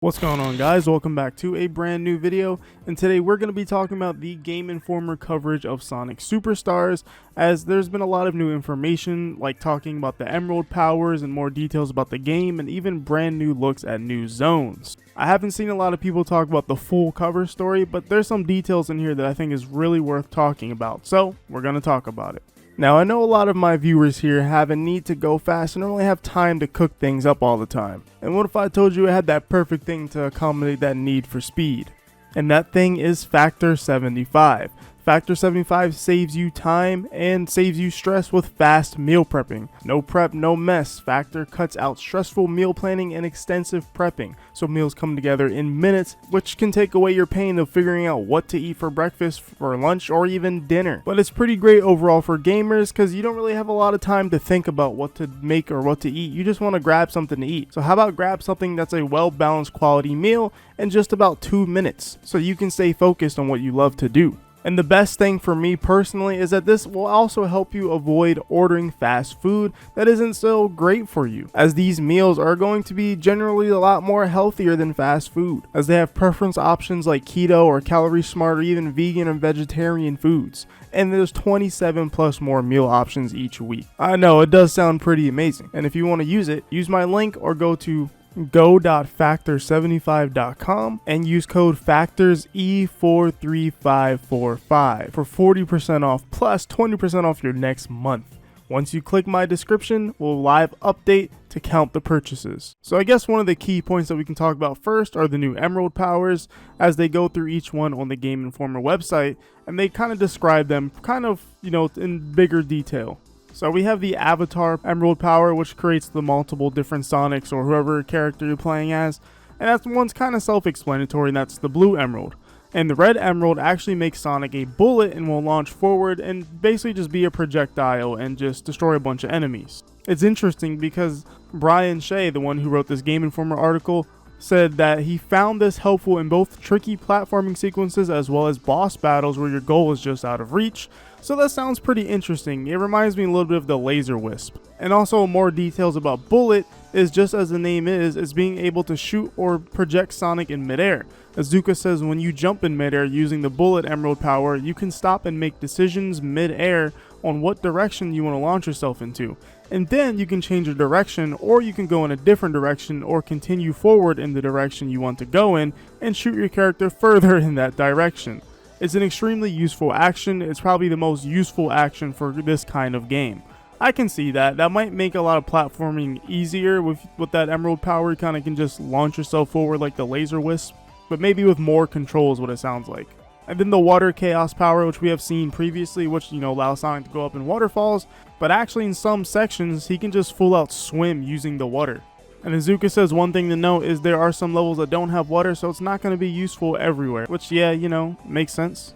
What's going on, guys? Welcome back to a brand new video, and today we're going to be talking about the Game Informer coverage of Sonic Superstars, as there's been a lot of new information, like talking about the Emerald powers and more details about the game, and even brand new looks at new zones. I haven't seen a lot of people talk about the full cover story, but there's some details in here that I think is really worth talking about, so we're going to talk about it. Now, I know a lot of my viewers here have a need to go fast and only have time to cook things up all the time. And what if I told you I had that perfect thing to accommodate that need for speed? And that thing is Factor 75. Factor 75 saves you time and saves you stress with fast meal prepping. No prep, no mess. Factor cuts out stressful meal planning and extensive prepping, so meals come together in minutes, which can take away your pain of figuring out what to eat for breakfast, for lunch, or even dinner. But it's pretty great overall for gamers because you don't really have a lot of time to think about what to make or what to eat. You just want to grab something to eat. So how about grab something that's a well-balanced quality meal in just about 2 minutes so you can stay focused on what you love to do. And the best thing for me personally is that this will also help you avoid ordering fast food that isn't so great for you, as these meals are going to be generally a lot more healthier than fast food, as they have preference options like keto or calorie smart or even vegan and vegetarian foods. And there's 27 plus more meal options each week. I know it does sound pretty amazing, and if you want to use it, use my link or go to go.factor75.com and use code FACTORSE43545 for 40% off plus 20% off your next month. Once you click my description, we'll live update to count the purchases. So I guess one of the key points that we can talk about first are the new Emerald powers, as they go through each one on the Game Informer website, and they kind of describe them in bigger detail. So we have the Avatar Emerald power, which creates the multiple different Sonics or whoever character you're playing as. And that one's kind of self-explanatory, and that's the Blue Emerald. And the Red Emerald actually makes Sonic a bullet and will launch forward and basically just be a projectile and just destroy a bunch of enemies. It's interesting because Brian Shea, the one who wrote this Game Informer article, said that he found this helpful in both tricky platforming sequences as well as boss battles where your goal is just out of reach. So that sounds pretty interesting. It reminds me a little bit of the Laser Wisp. And also more details about Bullet is, just as the name is being able to shoot or project Sonic in midair. Azuka says when you jump in midair using the Bullet Emerald power, you can stop and make decisions midair on what direction you want to launch yourself into. And then you can change your direction, or you can go in a different direction or continue forward in the direction you want to go in and shoot your character further in that direction. It's an extremely useful action. It's probably the most useful action for this kind of game. I can see that. That might make a lot of platforming easier with that Emerald power. You kind of can just launch yourself forward like the Laser Wisp, but maybe with more control is what it sounds like. And then the Water Chaos power, which we have seen previously, which allows Sonic to go up in waterfalls, but actually in some sections he can just full out swim using the water. And Azuka says one thing to note is there are some levels that don't have water, so it's not going to be useful everywhere, which makes sense.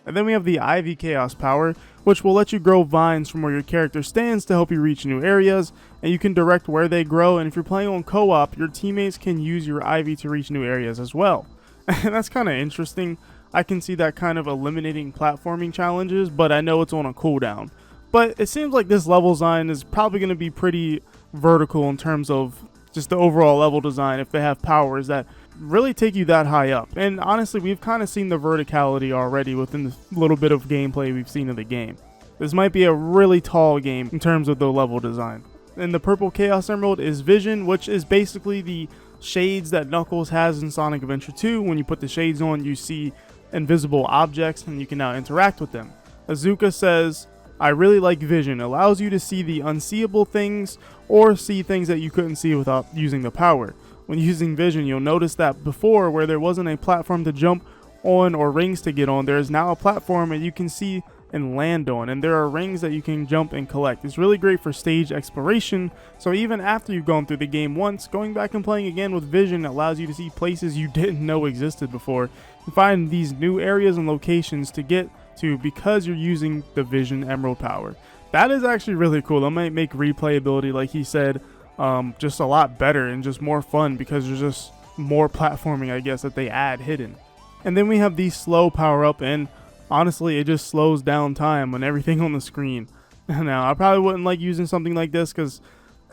And then we have the Ivy Chaos power, which will let you grow vines from where your character stands to help you reach new areas, and you can direct where they grow, and if you're playing on co-op, your teammates can use your Ivy to reach new areas as well. And that's kind of interesting. I can see that kind of eliminating platforming challenges, but I know it's on a cooldown. But it seems like this level design is probably going to be pretty vertical in terms of just the overall level design if they have powers that really take you that high up. And honestly, we've kind of seen the verticality already within the little bit of gameplay we've seen of the game. This might be a really tall game in terms of the level design. And the Purple Chaos Emerald is Vision, which is basically the shades that Knuckles has in Sonic Adventure 2. When you put the shades on, you see invisible objects and you can now interact with them. Azuka says, I really like Vision. It allows you to see the unseeable things or see things that you couldn't see without using the power. When using Vision, you'll notice that before, where there wasn't a platform to jump on or rings to get on, there is now a platform that you can see and land on, and there are rings that you can jump and collect. It's really great for stage exploration, so even after you've gone through the game once, going back and playing again with Vision allows you to see places you didn't know existed before and find these new areas and locations to get to because you're using the Vision Emerald power. That is actually really cool. That might make replayability, like he said, just a lot better and just more fun because there's just more platforming, I guess, that they add hidden. And then we have the slow power up, and honestly, it just slows down time on everything on the screen. Now, I probably wouldn't like using something like this because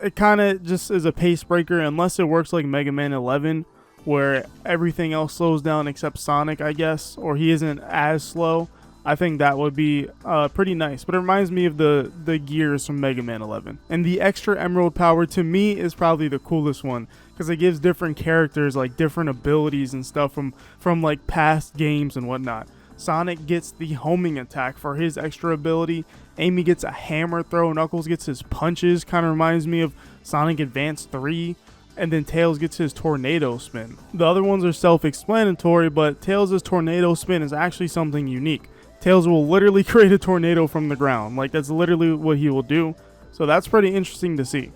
it kind of just is a pace breaker unless it works like Mega Man 11 where everything else slows down except Sonic, I guess, or he isn't as slow. I think that would be pretty nice, but it reminds me of the gears from Mega Man 11. And the extra emerald power to me is probably the coolest one, because it gives different characters like different abilities and stuff from like past games and whatnot. Sonic gets the homing attack for his extra ability. Amy gets a hammer throw. Knuckles gets his punches. Kind of reminds me of Sonic Advance 3. And then Tails gets his tornado spin. The other ones are self-explanatory, but Tails' tornado spin is actually something unique. Tails will literally create a tornado from the ground. Like, that's literally what he will do. So that's pretty interesting to see.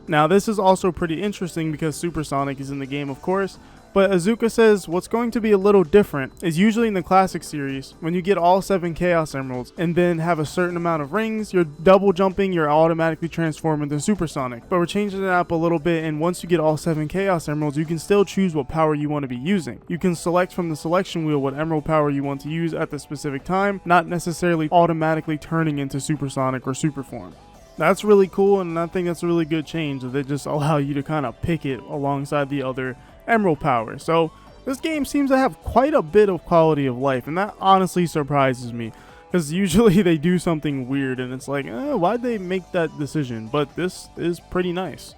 Now, this is also pretty interesting because Supersonic is in the game, of course. But Azuka says what's going to be a little different is usually in the classic series, when you get all 7 Chaos Emeralds and then have a certain amount of rings, you're double jumping, you're automatically transformed into Supersonic. But we're changing it up a little bit, and once you get all 7 Chaos Emeralds, you can still choose what power you want to be using. You can select from the selection wheel what emerald power you want to use at the specific time, not necessarily automatically turning into Supersonic or Superform. That's really cool, and I think that's a really good change, that they just allow you to kind of pick it alongside the other emerald power. So this game seems to have quite a bit of quality of life, and that honestly surprises me, because usually they do something weird and it's like, why'd they make that decision? But this is pretty nice.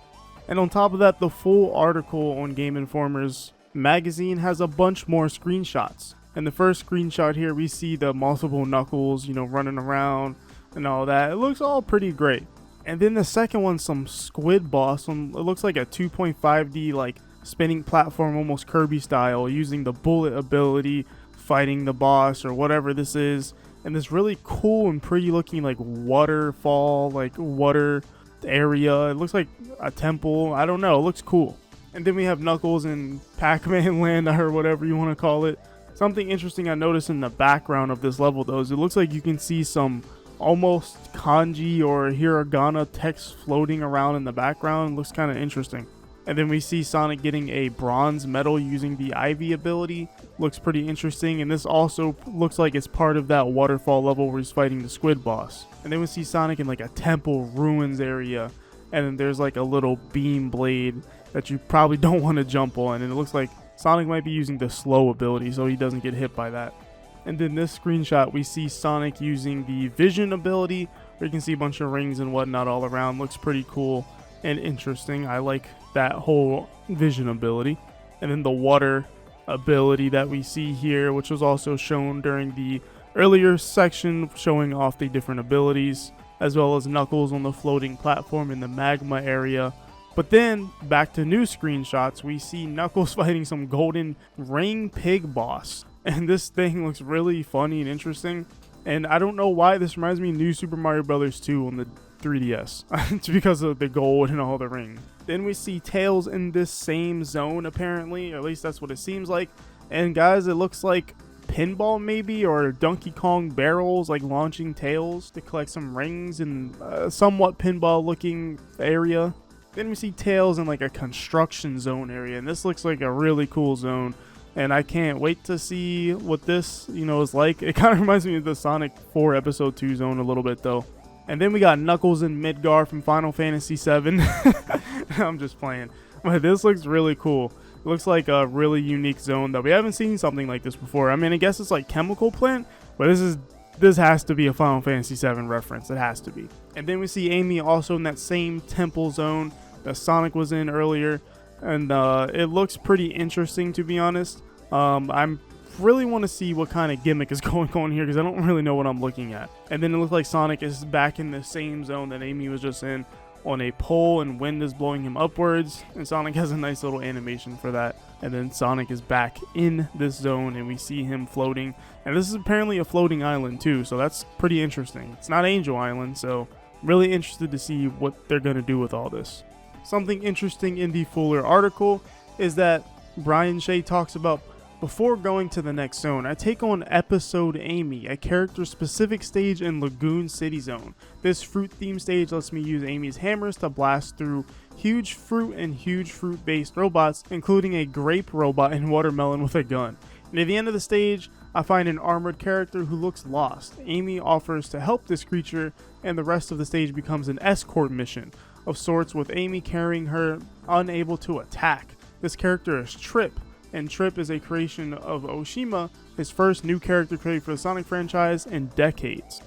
And on top of that, the full article on Game Informer's magazine has a bunch more screenshots. In the first screenshot here, we see the multiple Knuckles, running around and all that. It looks all pretty great. And then the second one, some squid boss. It looks like a 2.5D like spinning platform, almost Kirby style, using the bullet ability, fighting the boss or whatever this is. And this really cool and pretty looking like waterfall, like water area. It looks like a temple. I don't know. It looks cool. And then we have Knuckles in Pac-Man land, or whatever you want to call it. Something interesting I noticed in the background of this level though is it looks like you can see some almost kanji or hiragana text floating around in the background. It looks kind of interesting. And then we see Sonic getting a bronze medal using the Ivy ability. Looks pretty interesting. And this also looks like it's part of that waterfall level where he's fighting the squid boss. And then we see Sonic in like a temple ruins area. And then there's like a little beam blade that you probably don't want to jump on. And it looks like Sonic might be using the slow ability so he doesn't get hit by that. And then this screenshot, we see Sonic using the vision ability, where you can see a bunch of rings and whatnot all around. Looks pretty cool and interesting. I like that whole vision ability. And then the water ability that we see here, which was also shown during the earlier section, showing off the different abilities, as well as Knuckles on the floating platform in the magma area. But then, back to new screenshots, we see Knuckles fighting some golden ring pig boss. And this thing looks really funny and interesting. And I don't know why this reminds me of New Super Mario Bros. 2 on the 3DS. It's because of the gold and all the ring. Then we see Tails in this same zone, apparently. Or at least that's what it seems like. And guys, it looks like pinball maybe, or Donkey Kong barrels, like launching Tails to collect some rings in a somewhat pinball looking area. Then we see Tails in like a construction zone area. And this looks like a really cool zone. And I can't wait to see what this, is like. It kind of reminds me of the Sonic 4 Episode 2 zone a little bit, though. And then we got Knuckles and Midgar from Final Fantasy VII. I'm just playing. But this looks really cool. It looks like a really unique zone that we haven't seen something like this before. I mean, I guess it's like Chemical Plant, but this has to be a Final Fantasy VII reference. It has to be. And then we see Amy also in that same temple zone that Sonic was in earlier. And it looks pretty interesting, to be honest. I really want to see what kind of gimmick is going on here, because I don't really know what I'm looking at. And then it looks like Sonic is back in the same zone that Amy was just in, on a pole, and wind is blowing him upwards. And Sonic has a nice little animation for that. And then Sonic is back in this zone, and we see him floating. And this is apparently a floating island too, so that's pretty interesting. It's not Angel Island, so really interested to see what they're going to do with all this. Something interesting in the fuller article is that Brian Shea talks about, before going to the next zone, I take on Episode Amy, a character-specific stage in Lagoon City Zone. This fruit-themed stage lets me use Amy's hammers to blast through huge fruit and huge fruit-based robots, including a grape robot and watermelon with a gun. And at the end of the stage, I find an armored character who looks lost. Amy offers to help this creature, and the rest of the stage becomes an escort mission of sorts, with Amy carrying her, unable to attack. This character is Trip, and Trip is a creation of Oshima, his first new character created for the Sonic franchise in decades.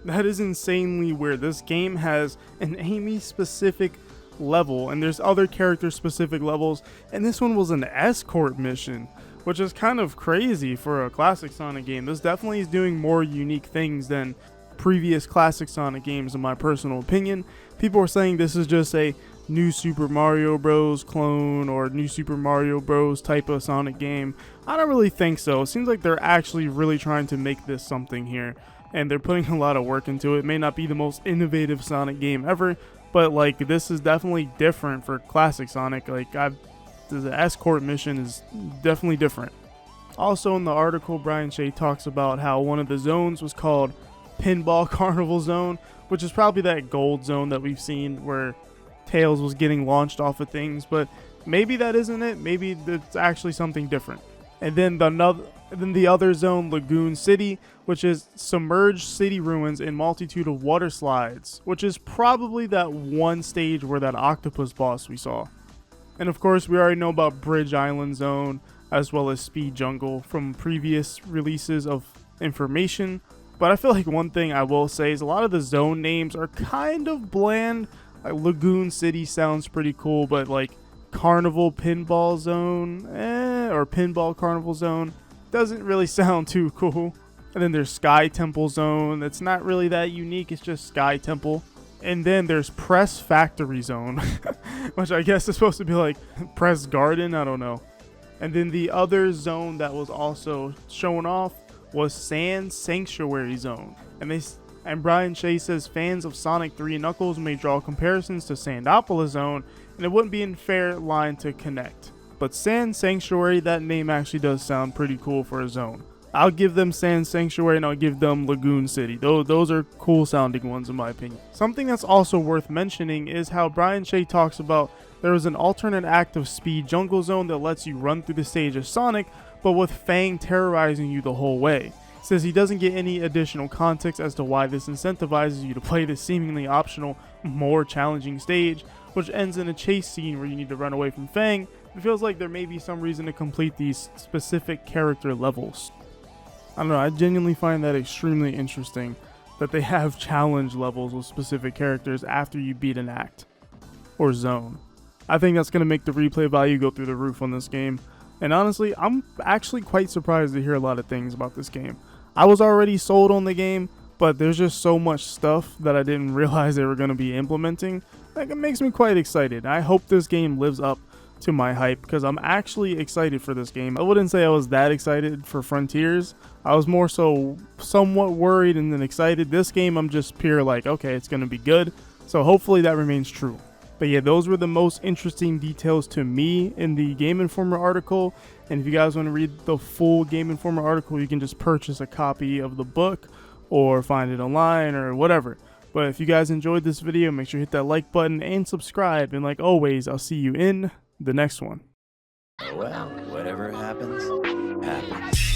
That is insanely weird. This game has an Amy specific level, and there's other character specific levels, and this one was an escort mission, which is kind of crazy for a classic Sonic game. This definitely is doing more unique things than previous classic Sonic games in my personal opinion. People are saying this is just a new Super Mario Bros. Clone or new Super Mario Bros. Type of Sonic game. I don't really think so. It seems like they're actually really trying to make this something here, and they're putting a lot of work into it. It may not be the most innovative Sonic game ever, but like this is definitely different for classic Sonic. Like the escort mission is definitely different. Also in the article, Brian Shea talks about how one of the zones was called Pinball Carnival Zone, which is probably that gold zone that we've seen where Tails was getting launched off of things, but maybe that isn't it. Maybe it's actually something different. And then the other zone, Lagoon City, which is submerged city ruins and multitude of water slides, which is probably that one stage where that octopus boss we saw. And of course, we already know about Bridge Island Zone as well as Speed Jungle from previous releases of information. But I feel like one thing I will say is a lot of the zone names are kind of bland. Like Lagoon City sounds pretty cool, but like Carnival Pinball Zone, or Pinball Carnival Zone doesn't really sound too cool. And then there's Sky Temple Zone. That's not really that unique. It's just Sky Temple. And then there's Press Factory Zone, which I guess is supposed to be like Press Garden. I don't know. And then the other zone that was also shown off was Sand Sanctuary Zone. And Brian Shea says fans of Sonic 3 and Knuckles may draw comparisons to Sandopolis Zone, and it wouldn't be in fair line to connect. But Sand Sanctuary, that name actually does sound pretty cool for a zone. I'll give them Sand Sanctuary and I'll give them Lagoon City. Those are cool sounding ones in my opinion. Something that's also worth mentioning is how Brian Shea talks about there was an alternate act of Speed Jungle Zone that lets you run through the stage as Sonic, but with Fang terrorizing you the whole way. Says he doesn't get any additional context as to why this incentivizes you to play this seemingly optional, more challenging stage, which ends in a chase scene where you need to run away from Fang. It feels like there may be some reason to complete these specific character levels. I don't know, I genuinely find that extremely interesting that they have challenge levels with specific characters after you beat an act or zone. I think that's going to make the replay value go through the roof on this game. And honestly, I'm actually quite surprised to hear a lot of things about this game. I was already sold on the game, but there's just so much stuff that I didn't realize they were going to be implementing. Like, it makes me quite excited. I hope this game lives up to my hype because I'm actually excited for this game. I wouldn't say I was that excited for Frontiers. I was more so somewhat worried and then excited. This game, I'm just pure like, okay, it's going to be good. So hopefully that remains true. But yeah, those were the most interesting details to me in the Game Informer article. And if you guys want to read the full Game Informer article, you can just purchase a copy of the book or find it online or whatever. But if you guys enjoyed this video, make sure you hit that like button and subscribe. And like always, I'll see you in the next one. Well, whatever happens, happens.